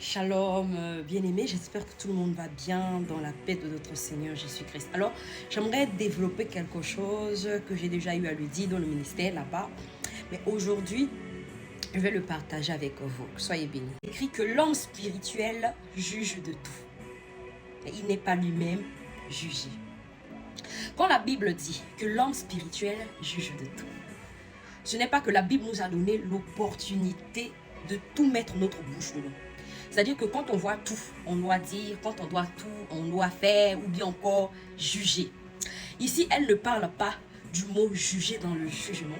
Shalom, bien-aimé, j'espère que tout le monde va bien dans la paix de notre Seigneur Jésus-Christ. Alors, j'aimerais développer quelque chose que j'ai déjà eu à lui dire dans le ministère là-bas. Mais aujourd'hui, je vais le partager avec vous. Soyez bénis. Il écrit que l'homme spirituel juge de tout. Mais il n'est pas lui-même jugé. Quand la Bible dit que l'homme spirituel juge de tout, ce n'est pas que la Bible nous a donné l'opportunité de tout mettre notre bouche dedans. C'est-à-dire que quand on voit tout, on doit dire, quand on doit tout, on doit faire ou bien encore juger. Ici, elle ne parle pas du mot juger dans le jugement,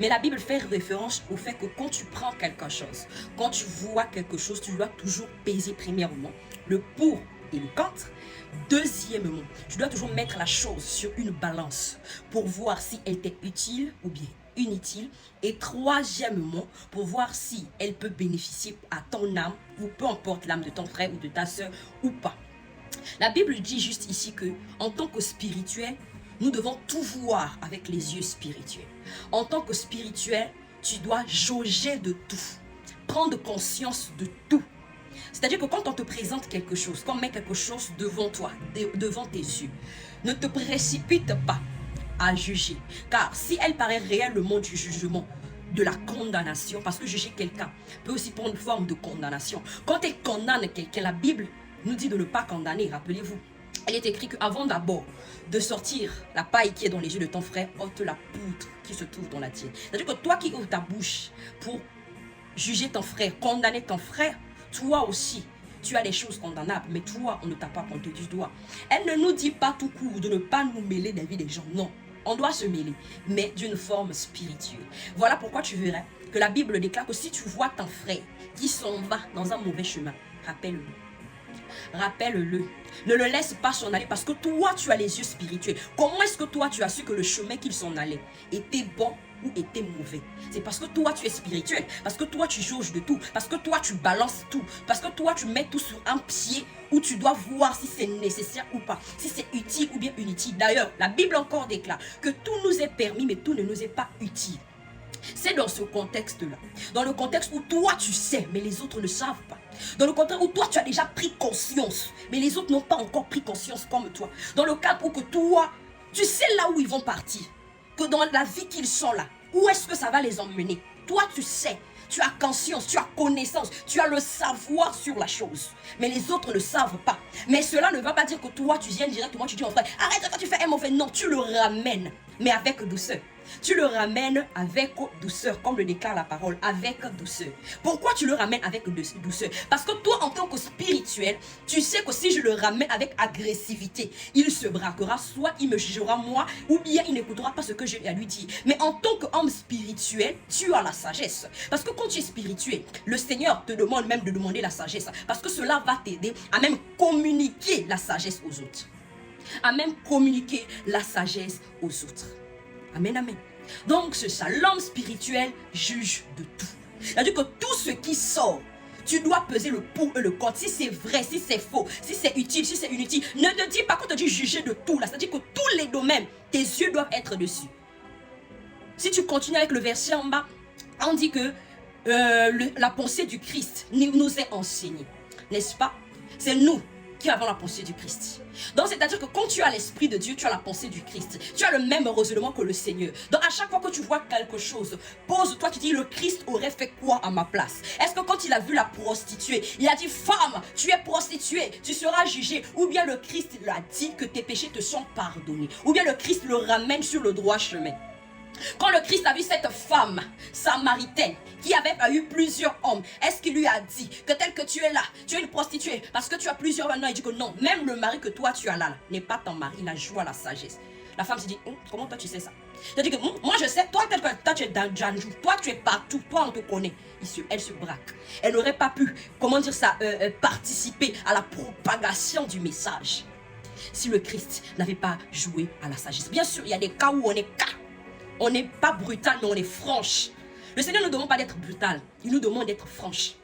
mais la Bible fait référence au fait que quand tu prends quelque chose, quand tu vois quelque chose, tu dois toujours peser premièrement le pour et le contre. Deuxièmement, tu dois toujours mettre la chose sur une balance pour voir si elle t'est utile ou bien inutile. Et troisièmement, pour voir si elle peut bénéficier à ton âme ou peu importe l'âme de ton frère ou de ta soeur ou pas. La Bible dit juste ici que en tant que spirituel, nous devons tout voir avec les yeux spirituels. En tant que spirituel, tu dois jauger de tout, prendre conscience de tout. C'est-à-dire que quand on te présente quelque chose, quand on met quelque chose devant toi, devant tes yeux, ne te précipite pas à juger. Car si elle paraît réellement du jugement, de la condamnation, parce que juger quelqu'un peut aussi prendre une forme de condamnation. Quand elle condamne quelqu'un, la Bible nous dit de ne pas condamner, rappelez-vous. Elle est écrit qu'avant d'abord de sortir la paille qui est dans les yeux de ton frère, ôte la poutre qui se trouve dans la tienne. C'est-à-dire que toi qui ouvres ta bouche pour juger ton frère, condamner ton frère, toi aussi, tu as les choses condamnables, mais toi, on ne t'a pas pointé du doigt. Elle ne nous dit pas tout court de ne pas nous mêler des vies des gens, non. On doit se mêler, mais d'une forme spirituelle. Voilà pourquoi tu verras que la Bible déclare que si tu vois ton frère qui s'en va dans un mauvais chemin, rappelle-le. Rappelle-le. Ne le laisse pas s'en aller parce que toi, tu as les yeux spirituels. Comment est-ce que toi, tu as su que le chemin qu'il s'en allait était bon ou était mauvais? C'est parce que toi, tu es spirituel. Parce que toi, tu jauges de tout. Parce que toi, tu balances tout. Parce que toi, tu mets tout sur un pied où tu dois voir si c'est nécessaire ou pas. Si c'est utile ou bien inutile. D'ailleurs, la Bible encore déclare que tout nous est permis, mais tout ne nous est pas utile. C'est dans ce contexte-là. Dans le contexte où toi, tu sais, mais les autres ne savent pas. Dans le contexte où toi, tu as déjà pris conscience, mais les autres n'ont pas encore pris conscience comme toi. Dans le cadre où que toi, tu sais là où ils vont partir. Que dans la vie qu'ils sont là, où est-ce que ça va les emmener? Toi, tu sais. Tu as conscience, tu as connaissance, tu as le savoir sur la chose. Mais les autres ne savent pas. Mais cela ne va pas dire que toi, tu viens directement, tu dis en frère, arrête quand tu fais un mauvais. Non, tu le ramènes, mais avec douceur. Tu le ramènes avec douceur, comme le déclare la parole, avec douceur. Pourquoi tu le ramènes avec douceur? Parce que toi, en tant que spirituel, tu sais que si je le ramène avec agressivité, il se braquera, soit il me jugera moi, ou bien il n'écoutera pas ce que j'ai à lui dire. Mais en tant qu'homme spirituel, tu as la sagesse. Parce que quand tu es spirituel, le Seigneur te demande même de demander la sagesse. Parce que cela va t'aider à même communiquer la sagesse aux autres. À même communiquer la sagesse aux autres. Amen, amen. Donc, c'est ça. L'homme spirituel juge de tout. C'est-à-dire que tout ce qui sort, tu dois peser le pour et le contre. Si c'est vrai, si c'est faux, si c'est utile, si c'est inutile. Ne te dis pas qu'on te dit juger de tout. Là, c'est-à-dire que tous les domaines, tes yeux doivent être dessus. Si tu continues avec le verset en bas, on dit que la pensée du Christ nous est enseignée. N'est-ce pas? C'est nous qui avons la pensée du Christ. Donc c'est-à-dire que quand tu as l'Esprit de Dieu, tu as la pensée du Christ. Tu as le même raisonnement que le Seigneur. Donc à chaque fois que tu vois quelque chose, pose-toi, tu dis, le Christ aurait fait quoi à ma place? Est-ce que quand il a vu la prostituée, il a dit, femme, tu es prostituée, tu seras jugée? Ou bien le Christ lui a dit que tes péchés te sont pardonnés? Ou bien le Christ le ramène sur le droit chemin? Quand le Christ a vu cette femme samaritaine qui avait eu plusieurs hommes, est-ce qu'il lui a dit que tel que tu es là, tu es une prostituée parce que tu as plusieurs hommes? Non, il dit que non, même le mari que toi tu as là, n'est pas ton mari, il a joué à la sagesse. La femme se dit, comment toi tu sais ça? Elle dit que moi je sais, toi tel que toi tu es dans Janjou, toi tu es partout, toi on te connaît. Elle se braque. Elle n'aurait pas pu, comment dire ça, participer à la propagation du message si le Christ n'avait pas joué à la sagesse. Bien sûr, il y a des cas où on est cas. On n'est pas brutal, mais on est franche. Le Seigneur ne nous demande pas d'être brutal. Il nous demande d'être franche.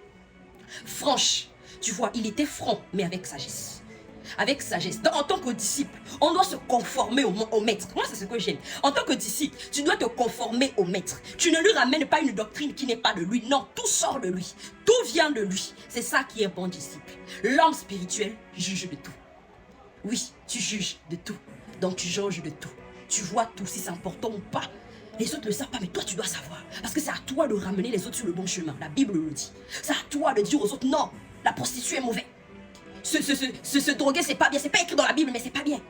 Franche. Tu vois, il était franc, mais avec sagesse. avec sagesse. Donc, en tant que disciple, on doit se conformer au maître. Moi, c'est ce que j'aime. En tant que disciple, tu dois te conformer au maître. Tu ne lui ramènes pas une doctrine qui n'est pas de lui. Non, tout sort de lui. Tout vient de lui. C'est ça qui est bon disciple. L'homme spirituel juge de tout. Oui, tu juges de tout. Donc, tu juges de tout. Tu vois tout, si c'est important ou pas. Les autres ne le savent pas, mais toi, tu dois savoir. Parce que c'est à toi de ramener les autres sur le bon chemin. La Bible le dit. C'est à toi de dire aux autres, non, la prostituée est mauvaise. Se droguer, c'est pas bien. C'est pas écrit dans la Bible, mais c'est pas bien.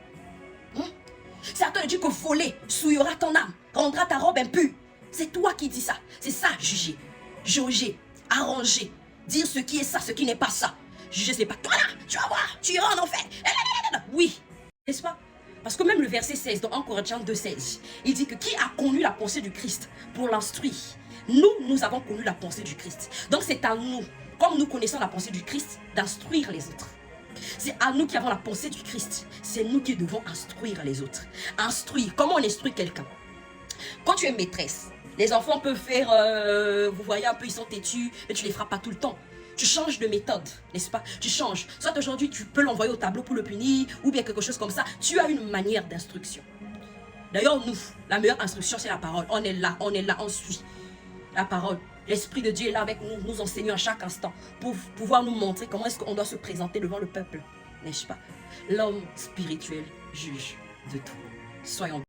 C'est à toi de dire que voler souillera ton âme, rendra ta robe impure. C'est toi qui dis ça. C'est ça, juger. Jauger, arranger, dire ce qui est ça, ce qui n'est pas ça. Juger, c'est pas toi là, tu vas voir, tu iras en enfer. Oui, n'est-ce pas? Parce que même le verset 16, dans 1 Corinthiens 2,16, il dit que qui a connu la pensée du Christ pour l'instruire? Nous avons connu la pensée du Christ. Donc c'est à nous, comme nous connaissons la pensée du Christ, d'instruire les autres. C'est à nous qui avons la pensée du Christ. C'est nous qui devons instruire les autres. Instruire. Comment on instruit quelqu'un? Quand tu es maîtresse, les enfants peuvent faire, vous voyez un peu, ils sont têtus, mais tu les frappes pas tout le temps. Tu changes de méthode, n'est-ce pas? Tu changes. Soit aujourd'hui, tu peux l'envoyer au tableau pour le punir, ou bien quelque chose comme ça. Tu as une manière d'instruction. D'ailleurs, nous, la meilleure instruction, c'est la parole. On est là, on suit la parole. L'Esprit de Dieu est là avec nous, nous enseignons à chaque instant pour pouvoir nous montrer comment est-ce qu'on doit se présenter devant le peuple, n'est-ce pas? L'homme spirituel juge de tout. Soyons